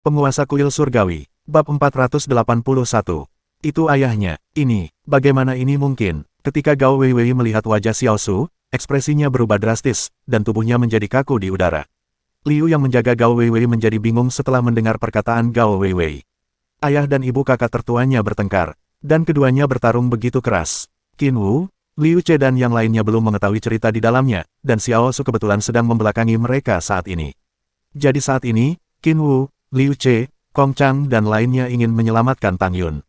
Penguasa kuil surgawi, bab 481. Itu ayahnya, ini, bagaimana ini mungkin? Ketika Gao Weiwei melihat wajah Xiao Su, ekspresinya berubah drastis, dan tubuhnya menjadi kaku di udara. Liu yang menjaga Gao Weiwei menjadi bingung setelah mendengar perkataan Gao Weiwei. Ayah dan ibu kakak tertuanya bertengkar, dan keduanya bertarung begitu keras. Qin Wu, Liu Che dan yang lainnya belum mengetahui cerita di dalamnya, dan Xiao Su kebetulan sedang membelakangi mereka saat ini. Jadi saat ini, Qin Wu, Liu Che, Kong Chang dan lainnya ingin menyelamatkan Tang Yun.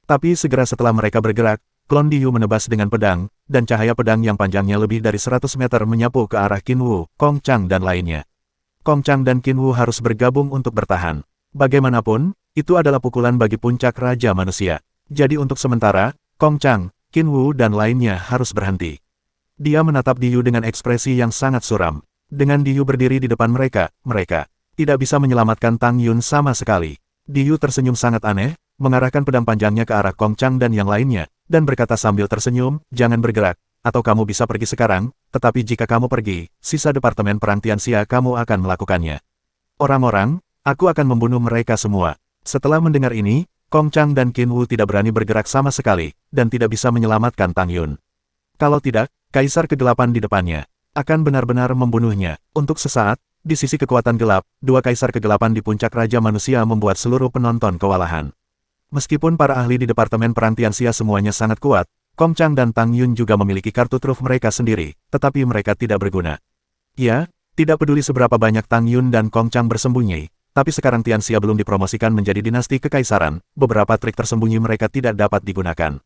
Tapi segera setelah mereka bergerak, Klon Diyu menebas dengan pedang, dan cahaya pedang yang panjangnya lebih dari 100 meter menyapu ke arah Qin Wu, Kong Chang dan lainnya. Kong Chang dan Qin Wu harus bergabung untuk bertahan. Bagaimanapun, itu adalah pukulan bagi puncak Raja Manusia. Jadi untuk sementara, Kong Chang, Qin Wu dan lainnya harus berhenti. Dia menatap Diyu dengan ekspresi yang sangat suram. Dengan Diyu berdiri di depan mereka tidak bisa menyelamatkan Tang Yun sama sekali. Diyu tersenyum sangat aneh, mengarahkan pedang panjangnya ke arah Kong Chang dan yang lainnya, dan berkata sambil tersenyum, "Jangan bergerak, atau kamu bisa pergi sekarang, tetapi jika kamu pergi, sisa Departemen Perang Tianxia kamu akan melakukannya. Orang-orang, aku akan membunuh mereka semua." Setelah mendengar ini, Kong Chang dan Qin Wu tidak berani bergerak sama sekali, dan tidak bisa menyelamatkan Tang Yun. Kalau tidak, Kaisar Kegelapan di depannya akan benar-benar membunuhnya. Untuk sesaat, di sisi kekuatan gelap, dua Kaisar Kegelapan di puncak Raja Manusia membuat seluruh penonton kewalahan. Meskipun para ahli di Departemen Perang Tianxia semuanya sangat kuat, Kong Chang dan Tang Yun juga memiliki kartu truf mereka sendiri, tetapi mereka tidak berguna. Ya, tidak peduli seberapa banyak Tang Yun dan Kong Chang bersembunyi, tapi sekarang Tianxia belum dipromosikan menjadi dinasti kekaisaran, beberapa trik tersembunyi mereka tidak dapat digunakan.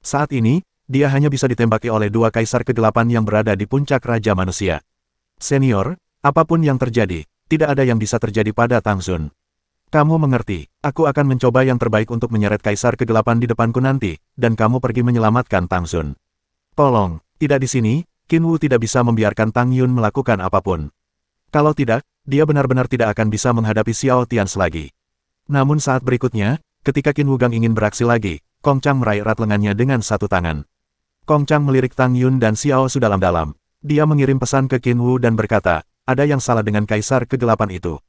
Saat ini, dia hanya bisa ditembaki oleh dua Kaisar Kegelapan yang berada di puncak Raja Manusia. Senior, apapun yang terjadi, tidak ada yang bisa terjadi pada Tang Xun. Kamu mengerti, aku akan mencoba yang terbaik untuk menyeret Kaisar Kegelapan di depanku nanti, dan kamu pergi menyelamatkan Tang Xun. Tolong, tidak di sini, Qin Wu tidak bisa membiarkan Tang Yun melakukan apapun. Kalau tidak, dia benar-benar tidak akan bisa menghadapi Xiao Tians lagi. Namun saat berikutnya, ketika Qin Wugang ingin beraksi lagi, Kong Chang meraih erat lengannya dengan satu tangan. Kong Chang melirik Tang Yun dan Xiao Su dalam-dalam. Dia mengirim pesan ke Qin Wu dan berkata, "Ada yang salah dengan Kaisar Kegelapan itu.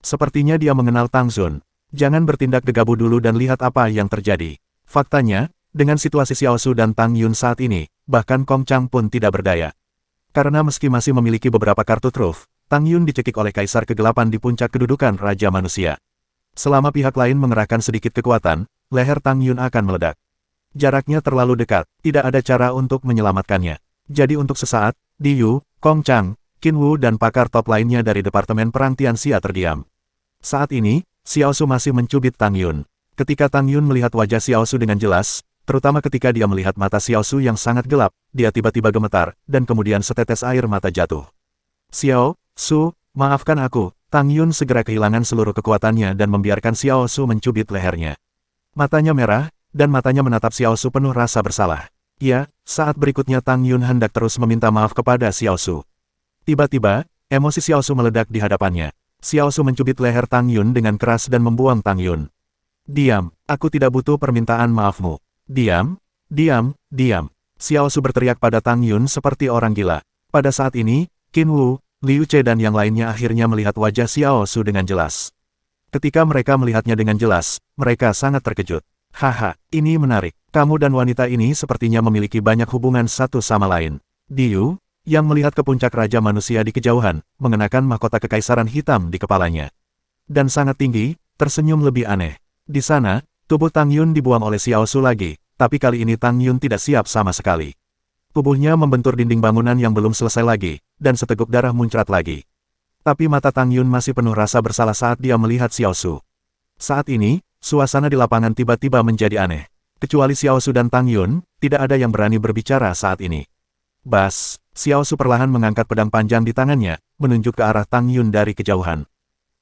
Sepertinya dia mengenal Tang Xun. Jangan bertindak gegabah dulu dan lihat apa yang terjadi." Faktanya, dengan situasi Xiao Su dan Tang Yun saat ini, bahkan Kong Chang pun tidak berdaya. Karena meski masih memiliki beberapa kartu truf, Tang Yun dicekik oleh Kaisar Kegelapan di puncak kedudukan Raja Manusia. Selama pihak lain mengerahkan sedikit kekuatan, leher Tang Yun akan meledak. Jaraknya terlalu dekat, tidak ada cara untuk menyelamatkannya. Jadi untuk sesaat, Diyu, Kong Chang, Qin Wu dan pakar top lainnya dari Departemen Perang Tianxia terdiam. Saat ini, Xiao Su masih mencubit Tang Yun. Ketika Tang Yun melihat wajah Xiao Su dengan jelas, terutama ketika dia melihat mata Xiao Su yang sangat gelap, dia tiba-tiba gemetar, dan kemudian setetes air mata jatuh. "Xiao Su, maafkan aku." Tang Yun segera kehilangan seluruh kekuatannya dan membiarkan Xiao Su mencubit lehernya. Matanya merah, dan matanya menatap Xiao Su penuh rasa bersalah. Ya, saat berikutnya Tang Yun hendak terus meminta maaf kepada Xiao Su. Tiba-tiba, emosi Xiao Su meledak di hadapannya. Xiao Su mencubit leher Tang Yun dengan keras dan membuang Tang Yun. "Diam, aku tidak butuh permintaan maafmu. Diam, diam, diam." Xiao Su berteriak pada Tang Yun seperti orang gila. Pada saat ini, Qin Wu, Liu Che dan yang lainnya akhirnya melihat wajah Xiao Su dengan jelas. Ketika mereka melihatnya dengan jelas, mereka sangat terkejut. "Haha, ini menarik. Kamu dan wanita ini sepertinya memiliki banyak hubungan satu sama lain." Diyu, yang melihat ke puncak Raja Manusia di kejauhan, mengenakan mahkota kekaisaran hitam di kepalanya. Dan sangat tinggi, tersenyum lebih aneh. Di sana, tubuh Tang Yun dibuang oleh Xiao Su lagi, tapi kali ini Tang Yun tidak siap sama sekali. Tubuhnya membentur dinding bangunan yang belum selesai lagi, dan seteguk darah muncrat lagi. Tapi mata Tang Yun masih penuh rasa bersalah saat dia melihat Xiao Su. Saat ini, suasana di lapangan tiba-tiba menjadi aneh. Kecuali Xiao Su dan Tang Yun, tidak ada yang berani berbicara saat ini. Bas, Xiao Su perlahan mengangkat pedang panjang di tangannya, menunjuk ke arah Tang Yun dari kejauhan.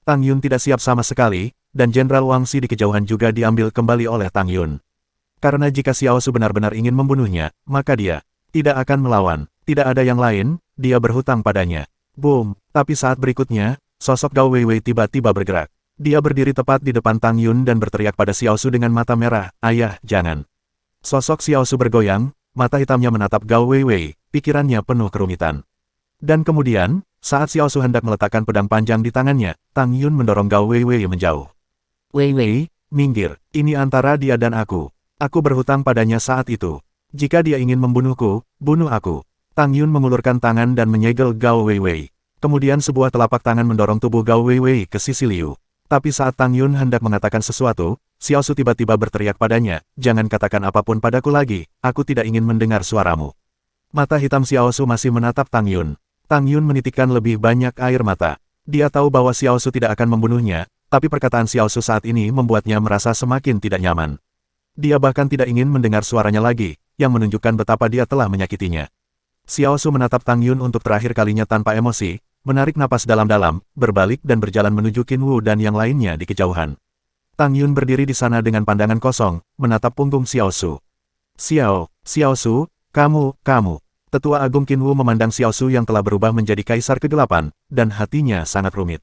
Tang Yun tidak siap sama sekali, dan Jenderal Wang Xi di kejauhan juga diambil kembali oleh Tang Yun. Karena jika Xiao Su benar-benar ingin membunuhnya, maka dia tidak akan melawan. Tidak ada yang lain, dia berhutang padanya. Boom! Tapi saat berikutnya, sosok Gao Weiwei tiba-tiba bergerak. Dia berdiri tepat di depan Tang Yun dan berteriak pada Xiao Su dengan mata merah, "Ayah, jangan." Sosok Xiao Su bergoyang, mata hitamnya menatap Gao Weiwei, pikirannya penuh kerumitan. Dan kemudian, saat Xiao Su hendak meletakkan pedang panjang di tangannya, Tang Yun mendorong Gao Weiwei menjauh. Wei Wei, Minggir, ini antara dia dan aku. Aku berhutang padanya saat itu. Jika dia ingin membunuhku, bunuh aku. Tang Yun mengulurkan tangan dan menyegel Gao Weiwei. Kemudian sebuah telapak tangan mendorong tubuh Gao Weiwei ke sisi Liu. Tapi saat Tang Yun hendak mengatakan sesuatu, Xiao Su tiba-tiba berteriak padanya, "Jangan katakan apapun padaku lagi, aku tidak ingin mendengar suaramu." Mata hitam Xiao Su masih menatap Tang Yun. Tang Yun menitikkan lebih banyak air mata. Dia tahu bahwa Xiao Su tidak akan membunuhnya, tapi perkataan Xiao Su saat ini membuatnya merasa semakin tidak nyaman. Dia bahkan tidak ingin mendengar suaranya lagi, yang menunjukkan betapa dia telah menyakitinya. Xiao Su menatap Tang Yun untuk terakhir kalinya tanpa emosi, menarik napas dalam-dalam, berbalik dan berjalan menuju Qin Wu dan yang lainnya di kejauhan. Tang Yun berdiri di sana dengan pandangan kosong, menatap punggung Xiao Su. Xiao Su, kamu. Tetua Agung Qin Wu memandang Xiao Su yang telah berubah menjadi kaisar kegelapan, dan hatinya sangat rumit.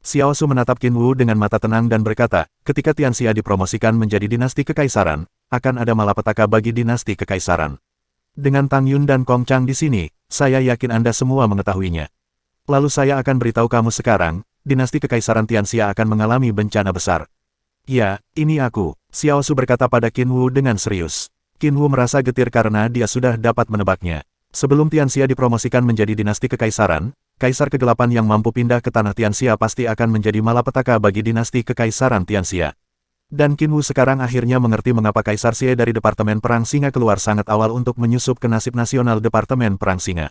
Xiao Su menatap Qin Wu dengan mata tenang dan berkata, ketika Tianxia dipromosikan menjadi dinasti kekaisaran, akan ada malapetaka bagi dinasti kekaisaran. Dengan Tang Yun dan Kong Chang di sini, saya yakin Anda semua mengetahuinya. Lalu saya akan beritahu kamu sekarang, dinasti kekaisaran Tianxia akan mengalami bencana besar. Ya, ini aku, Xiao Su berkata pada Qin Wu dengan serius. Qin Wu merasa getir karena dia sudah dapat menebaknya. Sebelum Tianxia dipromosikan menjadi dinasti kekaisaran, kaisar kegelapan yang mampu pindah ke tanah Tianxia pasti akan menjadi malapetaka bagi dinasti kekaisaran Tianxia. Dan Qin Wu sekarang akhirnya mengerti mengapa Kaisar Xie dari Departemen Perang Singa keluar sangat awal untuk menyusup ke nasib nasional Departemen Perang Singa.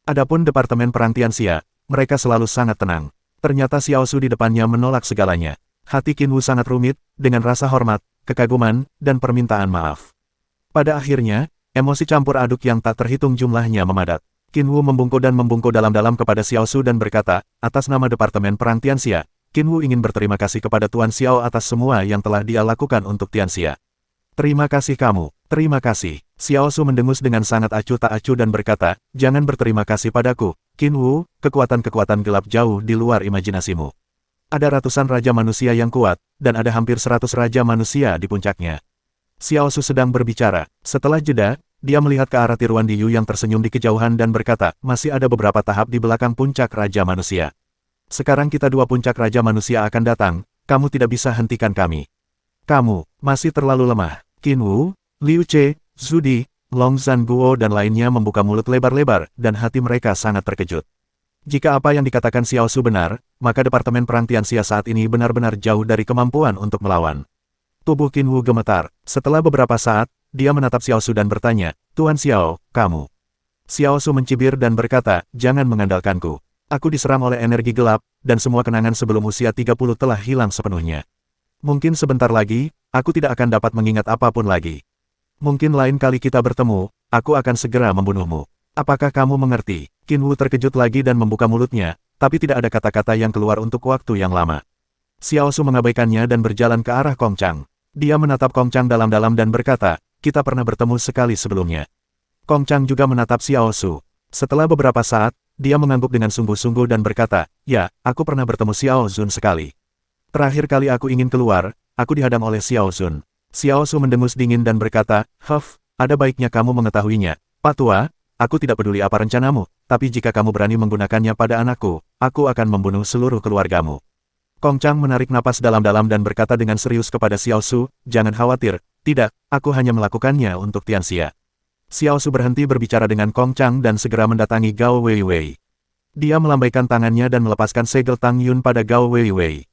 Adapun Departemen Perang Tianxia, mereka selalu sangat tenang. Ternyata Xiao Su di depannya menolak segalanya. Hati Qin Wu sangat rumit, dengan rasa hormat, kekaguman, dan permintaan maaf. Pada akhirnya, emosi campur aduk yang tak terhitung jumlahnya memadat. Qin Wu membungkuk dalam-dalam kepada Xiao Su dan berkata, atas nama Departemen Perang Tianxia, Qin Wu ingin berterima kasih kepada Tuan Xiao atas semua yang telah dia lakukan untuk Tianxia. Terima kasih kamu, terima kasih. Xiao Su mendengus dengan sangat acuh tak acuh dan berkata, jangan berterima kasih padaku, Qin Wu, kekuatan-kekuatan gelap jauh di luar imajinasimu. Ada ratusan raja manusia yang kuat, dan ada hampir 100 raja manusia di puncaknya. Xiao Su sedang berbicara. Setelah jeda, dia melihat ke arah tiruan Diyu yang tersenyum di kejauhan dan berkata, masih ada beberapa tahap di belakang puncak raja manusia. Sekarang kita dua puncak raja manusia akan datang, kamu tidak bisa hentikan kami. Kamu masih terlalu lemah. Qin Wu, Liu Ce, Zudi, Long Zhanguo dan lainnya membuka mulut lebar-lebar, dan hati mereka sangat terkejut. Jika apa yang dikatakan Xiao Su benar, maka Departemen Perang Tianxia saat ini benar-benar jauh dari kemampuan untuk melawan. Tubuh Qin Wu gemetar. Setelah beberapa saat, dia menatap Xiao Su dan bertanya, Tuan Xiao, kamu. Xiao Su mencibir dan berkata, jangan mengandalkanku. Aku diserang oleh energi gelap, dan semua kenangan sebelum usia 30 telah hilang sepenuhnya. Mungkin sebentar lagi, aku tidak akan dapat mengingat apapun lagi. Mungkin lain kali kita bertemu, aku akan segera membunuhmu. Apakah kamu mengerti? Qin Wu terkejut lagi dan membuka mulutnya, tapi tidak ada kata-kata yang keluar untuk waktu yang lama. Xiao Su mengabaikannya dan berjalan ke arah Kong Chang. Dia menatap Kong Chang dalam-dalam dan berkata, kita pernah bertemu sekali sebelumnya. Kong Chang juga menatap Xiao Su. Setelah beberapa saat, dia mengangguk dengan sungguh-sungguh dan berkata, ya, aku pernah bertemu Xiao Zun sekali. Terakhir kali aku ingin keluar, aku dihadang oleh Xiao Zun. Xiao Su mendengus dingin dan berkata, ada baiknya kamu mengetahuinya. Pak Tua, aku tidak peduli apa rencanamu, tapi jika kamu berani menggunakannya pada anakku, aku akan membunuh seluruh keluargamu. Kong Chang menarik napas dalam-dalam dan berkata dengan serius kepada Xiao Su, jangan khawatir, tidak, aku hanya melakukannya untuk Tianxia. Xiao Su berhenti berbicara dengan Kong Chang dan segera mendatangi Gao Weiwei. Dia melambaikan tangannya dan melepaskan segel Tang Yun pada Gao Weiwei.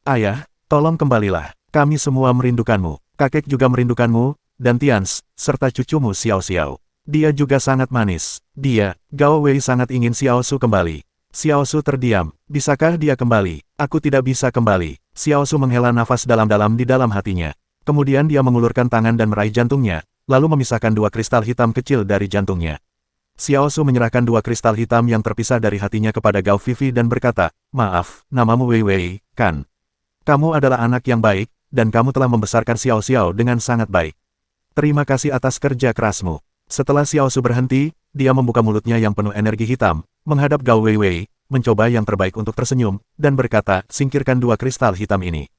Ayah, tolong kembalilah. Kami semua merindukanmu. Kakek juga merindukanmu, dan Tians, serta cucumu Xiao Xiao. Dia juga sangat manis. Gao Wei sangat ingin Xiao Su kembali. Xiao Su terdiam. Bisakah dia kembali? Aku tidak bisa kembali. Xiao Su menghela nafas dalam-dalam di dalam hatinya. Kemudian dia mengulurkan tangan dan meraih jantungnya, lalu memisahkan dua kristal hitam kecil dari jantungnya. Xiao Su menyerahkan dua kristal hitam yang terpisah dari hatinya kepada Gao Vivi dan berkata, maaf, namamu Wei Wei, kan? Kamu adalah anak yang baik, dan kamu telah membesarkan Xiao Xiao dengan sangat baik. Terima kasih atas kerja kerasmu. Setelah Xiao Su berhenti, dia membuka mulutnya yang penuh energi hitam, menghadap Gao Wei Wei, mencoba yang terbaik untuk tersenyum, dan berkata, singkirkan dua kristal hitam ini.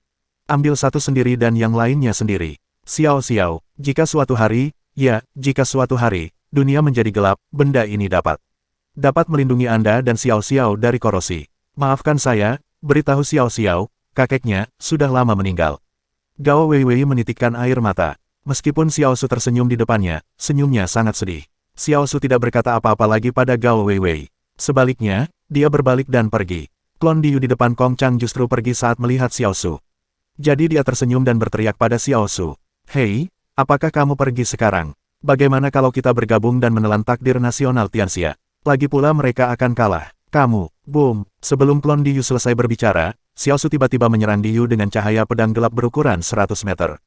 Ambil satu sendiri dan yang lainnya sendiri. Xiao Xiao, jika suatu hari, dunia menjadi gelap, benda ini dapat melindungi Anda dan Xiao Xiao dari korosi. Maafkan saya, beritahu Xiao Xiao, kakeknya, sudah lama meninggal. Gao Weiwei menitikkan air mata. Meskipun Xiao Su tersenyum di depannya, senyumnya sangat sedih. Xiao Su tidak berkata apa-apa lagi pada Gao Weiwei. Sebaliknya, dia berbalik dan pergi. Klon Diyu di depan Kong Chang justru pergi saat melihat Xiao Su. Jadi dia tersenyum dan berteriak pada Xiao Su. Hei, apakah kamu pergi sekarang? Bagaimana kalau kita bergabung dan menelan takdir nasional Tianxia? Lagi pula mereka akan kalah. Kamu, boom. Sebelum klon Diyu selesai berbicara, Xiao Su tiba-tiba menyerang Diyu dengan cahaya pedang gelap berukuran 100 meter.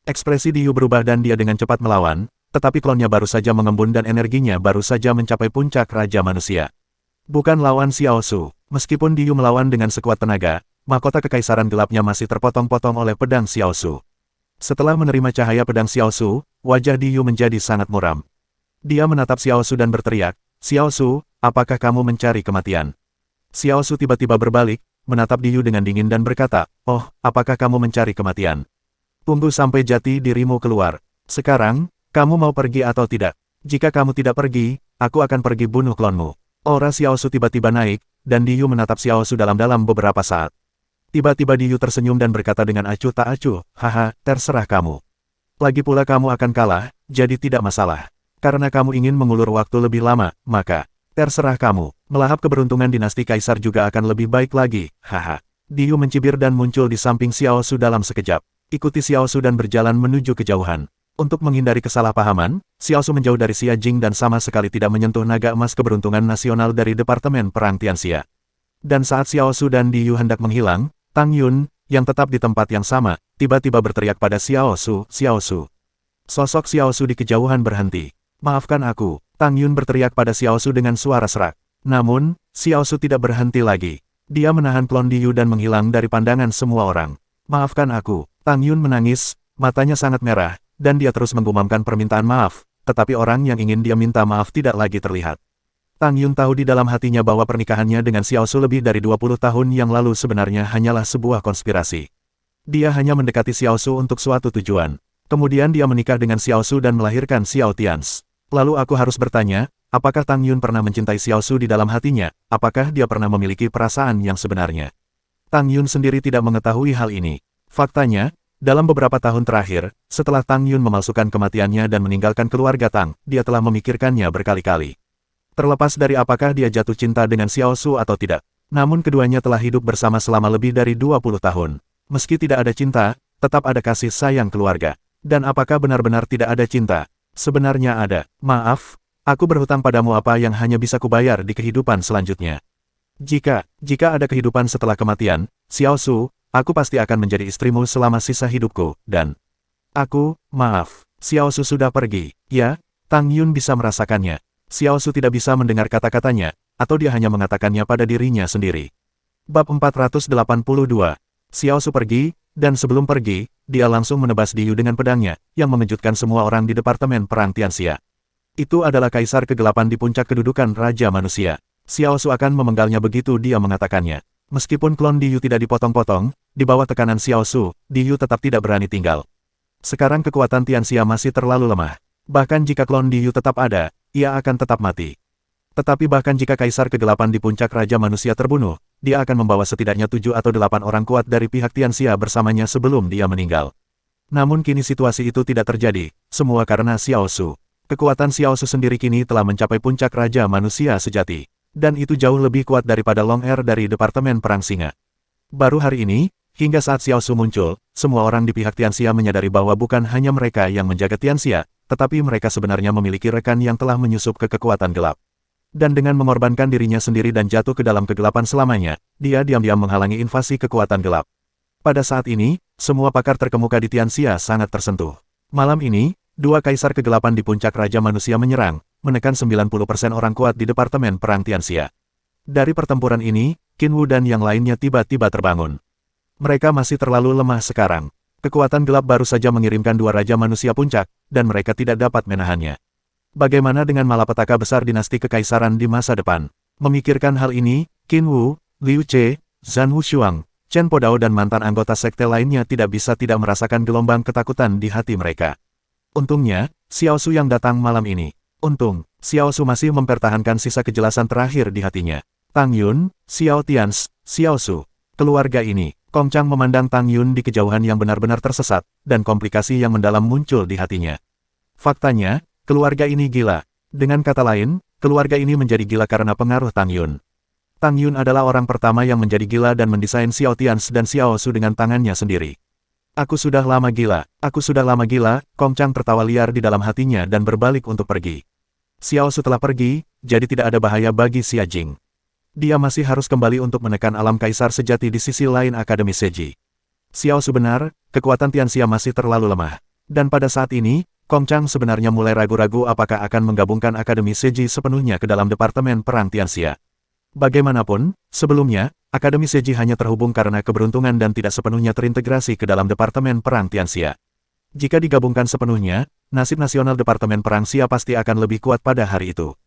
Ekspresi Diyu berubah dan dia dengan cepat melawan, tetapi klonnya baru saja mengembun dan energinya baru saja mencapai puncak Raja Manusia. Bukan lawan Xiao Su. Meskipun Diyu melawan dengan sekuat tenaga, mahkota kekaisaran gelapnya masih terpotong-potong oleh pedang Xiao Su. Setelah menerima cahaya pedang Xiao Su, wajah Diyu menjadi sangat muram. Dia menatap Xiao Su dan berteriak, Xiao Su, apakah kamu mencari kematian? Xiao Su tiba-tiba berbalik, menatap Diyu dengan dingin dan berkata, oh, apakah kamu mencari kematian? Tunggu sampai jati dirimu keluar. Sekarang, kamu mau pergi atau tidak? Jika kamu tidak pergi, aku akan pergi bunuh klonmu. Aura Xiao Su tiba-tiba naik, dan Diyu menatap Xiao Su dalam-dalam beberapa saat. Tiba-tiba Diyu tersenyum dan berkata dengan acuh tak acuh, haha, terserah kamu. Lagi pula kamu akan kalah, jadi tidak masalah. Karena kamu ingin mengulur waktu lebih lama, maka, terserah kamu. Melahap keberuntungan dinasti kaisar juga akan lebih baik lagi, haha. Diyu mencibir dan muncul di samping Xiao Su dalam sekejap. Ikuti Xiao Su dan berjalan menuju kejauhan. Untuk menghindari kesalahpahaman, Xiao Su menjauh dari Xia Jing dan sama sekali tidak menyentuh naga emas keberuntungan nasional dari Departemen Perang Tianxia. Dan saat Xiao Su dan Diyu hendak menghilang, Tang Yun, yang tetap di tempat yang sama, tiba-tiba berteriak pada Xiao Su, Xiao Su. Sosok Xiao Su di kejauhan berhenti. Maafkan aku, Tang Yun berteriak pada Xiao Su dengan suara serak. Namun, Xiao Su tidak berhenti lagi. Dia menahan klon Diyu dan menghilang dari pandangan semua orang. Maafkan aku, Tang Yun menangis, matanya sangat merah, dan dia terus menggumamkan permintaan maaf, tetapi orang yang ingin dia minta maaf tidak lagi terlihat. Tang Yun tahu di dalam hatinya bahwa pernikahannya dengan Xiao Su lebih dari 20 tahun yang lalu sebenarnya hanyalah sebuah konspirasi. Dia hanya mendekati Xiao Su untuk suatu tujuan. Kemudian dia menikah dengan Xiao Su dan melahirkan Xiao Tians. Lalu aku harus bertanya, apakah Tang Yun pernah mencintai Xiao Su di dalam hatinya? Apakah dia pernah memiliki perasaan yang sebenarnya? Tang Yun sendiri tidak mengetahui hal ini. Faktanya, dalam beberapa tahun terakhir, setelah Tang Yun memalsukan kematiannya dan meninggalkan keluarga Tang, dia telah memikirkannya berkali-kali. Terlepas dari apakah dia jatuh cinta dengan Xiao Su atau tidak. Namun keduanya telah hidup bersama selama lebih dari 20 tahun. Meski tidak ada cinta, tetap ada kasih sayang keluarga. Dan apakah benar-benar tidak ada cinta? Sebenarnya ada. Maaf, aku berhutang padamu apa yang hanya bisa kubayar di kehidupan selanjutnya. Jika ada kehidupan setelah kematian, Xiao Su, aku pasti akan menjadi istrimu selama sisa hidupku, dan maaf, Xiao Su sudah pergi. Ya, Tang Yun bisa merasakannya. Xiao Su tidak bisa mendengar kata-katanya, atau dia hanya mengatakannya pada dirinya sendiri. Bab 482. Xiao Su pergi, dan sebelum pergi, dia langsung menebas Diyu dengan pedangnya, yang mengejutkan semua orang di Departemen Perang Tianxia. Itu adalah kaisar kegelapan di puncak kedudukan Raja Manusia. Xiao Su akan memenggalnya begitu dia mengatakannya. Meskipun klon Diyu tidak dipotong-potong, di bawah tekanan Xiao Su, Diyu tetap tidak berani tinggal. Sekarang kekuatan Tianxia masih terlalu lemah. Bahkan jika klon Diyu tetap ada, ia akan tetap mati. Tetapi bahkan jika Kaisar Kegelapan di puncak Raja Manusia terbunuh, dia akan membawa setidaknya 7 atau 8 orang kuat dari pihak Tianxia bersamanya sebelum dia meninggal. Namun kini situasi itu tidak terjadi, semua karena Xiao Su. Kekuatan Xiao Su sendiri kini telah mencapai puncak Raja Manusia sejati. Dan itu jauh lebih kuat daripada Long Air dari Departemen Perang Singa. Baru hari ini, hingga saat Xiao Su muncul, semua orang di pihak Tianxia menyadari bahwa bukan hanya mereka yang menjaga Tianxia, tetapi mereka sebenarnya memiliki rekan yang telah menyusup ke kekuatan gelap. Dan dengan mengorbankan dirinya sendiri dan jatuh ke dalam kegelapan selamanya, dia diam-diam menghalangi invasi kekuatan gelap. Pada saat ini, semua pakar terkemuka di Tianxia sangat tersentuh. Malam ini, dua kaisar kegelapan di puncak Raja Manusia menyerang, menekan 90% orang kuat di Departemen Perang Tianxia. Dari pertempuran ini, Qin Wu dan yang lainnya tiba-tiba terbangun. Mereka masih terlalu lemah sekarang. Kekuatan gelap baru saja mengirimkan dua Raja Manusia puncak, dan mereka tidak dapat menahannya. Bagaimana dengan malapetaka besar dinasti kekaisaran di masa depan? Memikirkan hal ini, Qin Wu, Liu Che, Zhan Wushuang, Chen Podao dan mantan anggota sekte lainnya tidak bisa tidak merasakan gelombang ketakutan di hati mereka. Untungnya, Xiao Su yang datang malam ini. Untung, Xiao Su masih mempertahankan sisa kejelasan terakhir di hatinya. Tang Yun, Xiao Tians, Xiao Su. Keluarga ini, Kong Chang memandang Tang Yun di kejauhan yang benar-benar tersesat, dan komplikasi yang mendalam muncul di hatinya. Faktanya, keluarga ini gila. Dengan kata lain, keluarga ini menjadi gila karena pengaruh Tang Yun. Tang Yun adalah orang pertama yang menjadi gila dan mendesain Xiao Tianzi dan Xiao Su dengan tangannya sendiri. Aku sudah lama gila, Kong Chang tertawa liar di dalam hatinya dan berbalik untuk pergi. Xiao Su telah pergi, jadi tidak ada bahaya bagi Xia Jing. Dia masih harus kembali untuk menekan alam kaisar sejati di sisi lain Akademi Seji. Xiao Su benar, kekuatan Tianxia masih terlalu lemah. Dan pada saat ini, Kong Chang sebenarnya mulai ragu-ragu apakah akan menggabungkan Akademi Seji sepenuhnya ke dalam Departemen Perang Tianxia. Bagaimanapun, sebelumnya, Akademi Seji hanya terhubung karena keberuntungan dan tidak sepenuhnya terintegrasi ke dalam Departemen Perang Tianxia. Jika digabungkan sepenuhnya, nasib nasional Departemen Perang Xia pasti akan lebih kuat pada hari itu.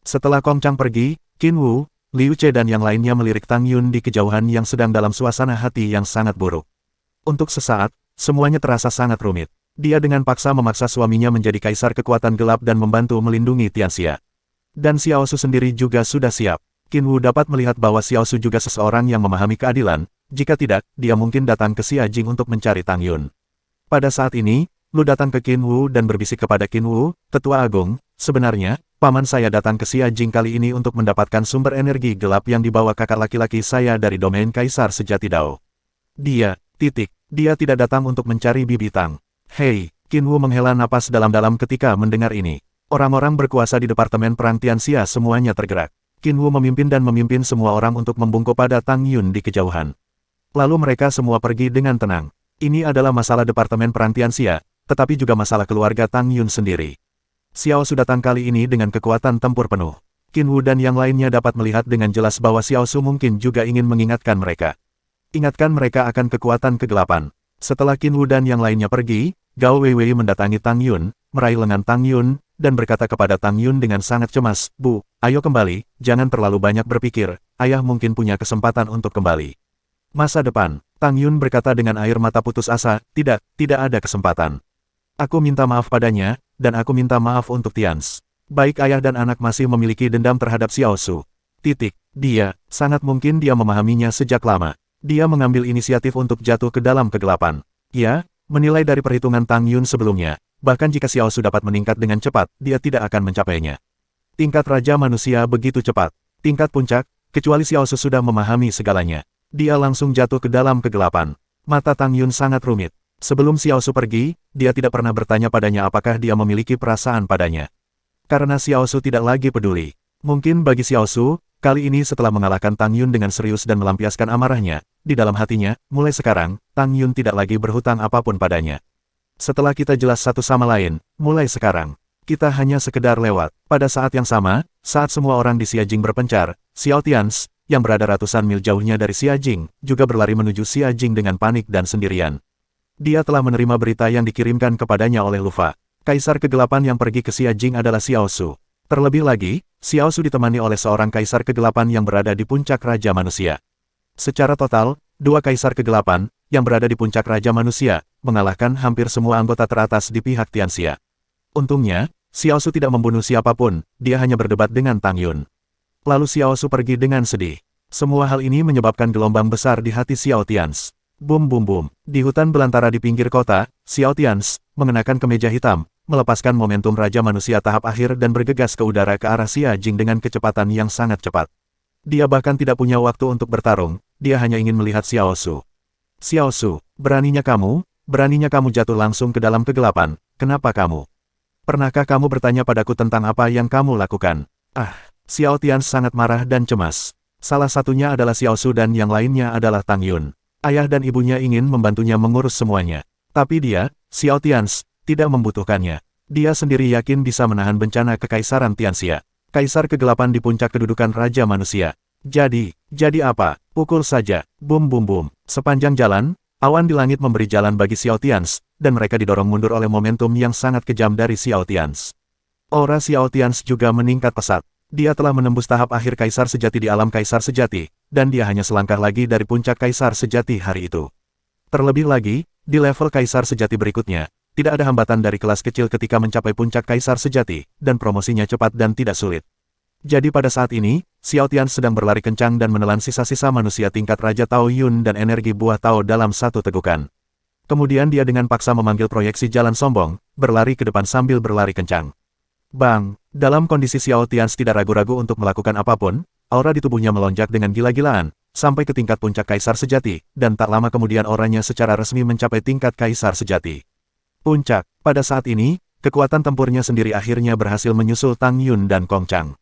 Setelah Kong Chang pergi, Qin Wu, Liu Che dan yang lainnya melirik Tang Yun di kejauhan yang sedang dalam suasana hati yang sangat buruk. Untuk sesaat, semuanya terasa sangat rumit. Dia dengan paksa memaksa suaminya menjadi kaisar kekuatan gelap dan membantu melindungi Tianxia. Dan Xiao Su sendiri juga sudah siap. Qin Wu dapat melihat bahwa Xiao Su juga seseorang yang memahami keadilan, jika tidak, dia mungkin datang ke Xia Jing untuk mencari Tang Yun. Pada saat ini, Lu datang ke Qin Wu dan berbisik kepada Qin Wu, Tetua Agung, sebenarnya, paman saya datang ke Xia Jing kali ini untuk mendapatkan sumber energi gelap yang dibawa kakak laki-laki saya dari domain Kaisar Sejati Dao. Dia tidak datang untuk mencari Bibi Tang. Hei, Qin Wu menghela napas dalam-dalam ketika mendengar ini. Orang-orang berkuasa di Departemen Perang Tianxia semuanya tergerak. Qin Wu memimpin semua orang untuk membungkuk pada Tang Yun di kejauhan. Lalu mereka semua pergi dengan tenang. Ini adalah masalah Departemen Perang Tianxia, tetapi juga masalah keluarga Tang Yun sendiri. Xiao Su datang kali ini dengan kekuatan tempur penuh. Qin Wu dan yang lainnya dapat melihat dengan jelas bahwa Xiao Su mungkin juga ingin mengingatkan mereka. Ingatkan mereka akan kekuatan kegelapan. Setelah Qin Wu dan yang lainnya pergi, Gao Weiwei mendatangi Tang Yun, meraih lengan Tang Yun, dan berkata kepada Tang Yun dengan sangat cemas, "Bu, ayo kembali, jangan terlalu banyak berpikir, ayah mungkin punya kesempatan untuk kembali." Masa depan, Tang Yun berkata dengan air mata putus asa, tidak ada kesempatan. Aku minta maaf padanya, dan aku minta maaf untuk Tianz. Baik ayah dan anak masih memiliki dendam terhadap Xiao Su. Dia, sangat mungkin dia memahaminya sejak lama. Dia mengambil inisiatif untuk jatuh ke dalam kegelapan. Ya, menilai dari perhitungan Tang Yun sebelumnya, bahkan jika Xiao Su dapat meningkat dengan cepat, dia tidak akan mencapainya. Tingkat Raja Manusia begitu cepat. Tingkat puncak, kecuali Xiao Su sudah memahami segalanya. Dia langsung jatuh ke dalam kegelapan. Mata Tang Yun sangat rumit. Sebelum Xiao Su pergi, dia tidak pernah bertanya padanya apakah dia memiliki perasaan padanya. Karena Xiao Su tidak lagi peduli. Mungkin bagi Xiao Su, kali ini setelah mengalahkan Tang Yun dengan serius dan melampiaskan amarahnya, di dalam hatinya, mulai sekarang, Tang Yun tidak lagi berhutang apapun padanya. Setelah kita jelas satu sama lain, mulai sekarang, kita hanya sekedar lewat. Pada saat yang sama, saat semua orang di Xia Jing berpencar, Xiao Tianz, yang berada ratusan mil jauhnya dari Xia Jing, juga berlari menuju Xia Jing dengan panik dan sendirian. Dia telah menerima berita yang dikirimkan kepadanya oleh Lufa. Kaisar kegelapan yang pergi ke Xia Jing adalah Xiao Su. Terlebih lagi, Xiao Su ditemani oleh seorang kaisar kegelapan yang berada di puncak Raja Manusia. Secara total, dua kaisar kegelapan, yang berada di puncak Raja Manusia, mengalahkan hampir semua anggota teratas di pihak Tianxia. Untungnya, Xiao Su tidak membunuh siapapun, dia hanya berdebat dengan Tang Yun. Lalu Xiao Su pergi dengan sedih. Semua hal ini menyebabkan gelombang besar di hati Xiao Tianz. Bum bum bum. Di hutan belantara di pinggir kota, Xiao Tianz, mengenakan kemeja hitam, melepaskan momentum Raja Manusia tahap akhir dan bergegas ke udara ke arah Xia Jing dengan kecepatan yang sangat cepat. Dia bahkan tidak punya waktu untuk bertarung, dia hanya ingin melihat Xiao Su. Xiao Su, beraninya kamu jatuh langsung ke dalam kegelapan, kenapa kamu? Pernahkah kamu bertanya padaku tentang apa yang kamu lakukan? Xiao Tianz sangat marah dan cemas. Salah satunya adalah Xiao Su dan yang lainnya adalah Tang Yun. Ayah dan ibunya ingin membantunya mengurus semuanya. Tapi dia, Xiao Tianz, tidak membutuhkannya. Dia sendiri yakin bisa menahan bencana kekaisaran Tianxia. Kaisar kegelapan di puncak kedudukan Raja Manusia. Jadi apa? Pukul saja. Bum bum bum. Sepanjang jalan, awan di langit memberi jalan bagi Xiao Tianz, dan mereka didorong mundur oleh momentum yang sangat kejam dari Xiao Tianz. Aura Xiao Tianz juga meningkat pesat. Dia telah menembus tahap akhir Kaisar Sejati di alam Kaisar Sejati, dan dia hanya selangkah lagi dari puncak Kaisar Sejati hari itu. Terlebih lagi, di level Kaisar Sejati berikutnya, tidak ada hambatan dari kelas kecil ketika mencapai puncak Kaisar Sejati, dan promosinya cepat dan tidak sulit. Jadi pada saat ini, Xiao Tian sedang berlari kencang dan menelan sisa-sisa manusia tingkat Raja Tao Yun dan energi buah Tao dalam satu tegukan. Kemudian dia dengan paksa memanggil proyeksi jalan sombong, berlari ke depan sambil berlari kencang. Bang! Dalam kondisi Xiao Tian tidak ragu-ragu untuk melakukan apapun, aura di tubuhnya melonjak dengan gila-gilaan, sampai ke tingkat puncak Kaisar Sejati, dan tak lama kemudian auranya secara resmi mencapai tingkat Kaisar Sejati. Puncak, pada saat ini, kekuatan tempurnya sendiri akhirnya berhasil menyusul Tang Yun dan Kong Chang.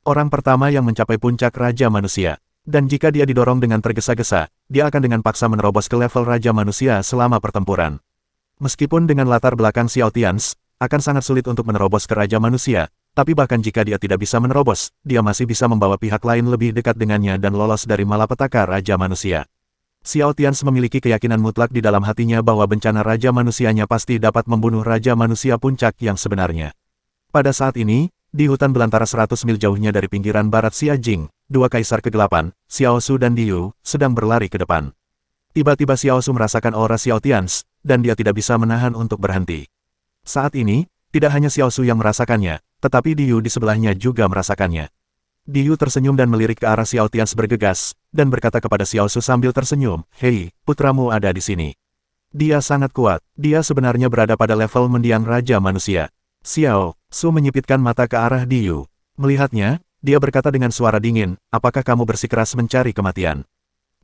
Orang pertama yang mencapai puncak Raja Manusia. Dan jika dia didorong dengan tergesa-gesa, dia akan dengan paksa menerobos ke level Raja Manusia selama pertempuran. Meskipun dengan latar belakang Xiao Tians, akan sangat sulit untuk menerobos ke Raja Manusia, tapi bahkan jika dia tidak bisa menerobos, dia masih bisa membawa pihak lain lebih dekat dengannya dan lolos dari malapetaka Raja Manusia. Xiao Tians memiliki keyakinan mutlak di dalam hatinya bahwa bencana Raja Manusianya pasti dapat membunuh Raja Manusia puncak yang sebenarnya. Pada saat ini, di hutan belantara 100 mil jauhnya dari pinggiran barat Xia Jing, dua kaisar ke-8, Xiao Su dan Diyu, sedang berlari ke depan. Tiba-tiba Xiao Su merasakan aura Xiao Tians, dan dia tidak bisa menahan untuk berhenti. Saat ini, tidak hanya Xiao Su yang merasakannya, tetapi Diyu di sebelahnya juga merasakannya. Diyu tersenyum dan melirik ke arah Xiao Tians bergegas, dan berkata kepada Xiao Su sambil tersenyum, "Hei, putramu ada di sini. Dia sangat kuat, dia sebenarnya berada pada level mendiang Raja Manusia." Xiao Su menyipitkan mata ke arah Diyu. Melihatnya, dia berkata dengan suara dingin, "Apakah kamu bersikeras mencari kematian?"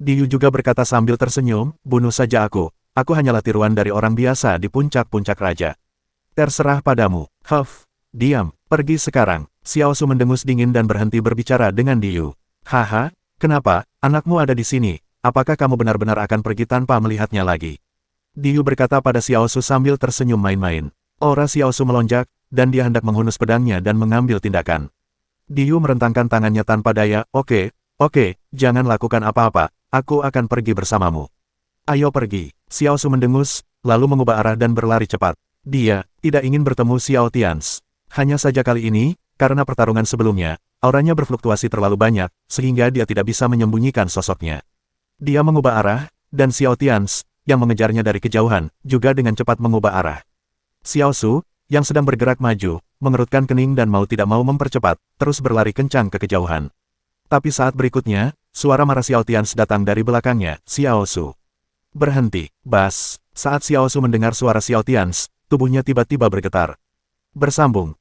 Diyu juga berkata sambil tersenyum, "Bunuh saja aku hanyalah tiruan dari orang biasa di puncak-puncak raja. Terserah padamu." "Huff, diam, pergi sekarang." Xiao Su mendengus dingin dan berhenti berbicara dengan Diyu. "Haha, kenapa, anakmu ada di sini, apakah kamu benar-benar akan pergi tanpa melihatnya lagi?" Diyu berkata pada Xiao Su sambil tersenyum main-main. Aura Xiao Su melonjak, dan dia hendak menghunus pedangnya dan mengambil tindakan. Diyu merentangkan tangannya tanpa daya, Oke, jangan lakukan apa-apa, aku akan pergi bersamamu." "Ayo pergi." Xiao Su mendengus, lalu mengubah arah dan berlari cepat. Dia tidak ingin bertemu Xiao Tians. Hanya saja kali ini, karena pertarungan sebelumnya, auranya berfluktuasi terlalu banyak, sehingga dia tidak bisa menyembunyikan sosoknya. Dia mengubah arah, dan Xiao Tians, yang mengejarnya dari kejauhan, juga dengan cepat mengubah arah. Xiao Su, yang sedang bergerak maju, mengerutkan kening dan mau tidak mau mempercepat, terus berlari kencang ke kejauhan. Tapi saat berikutnya, suara marah Xiao Tians datang dari belakangnya, "Xiao Su. Berhenti!" Bas! Saat Xiao Su mendengar suara Xiao Tians, tubuhnya tiba-tiba bergetar. Bersambung.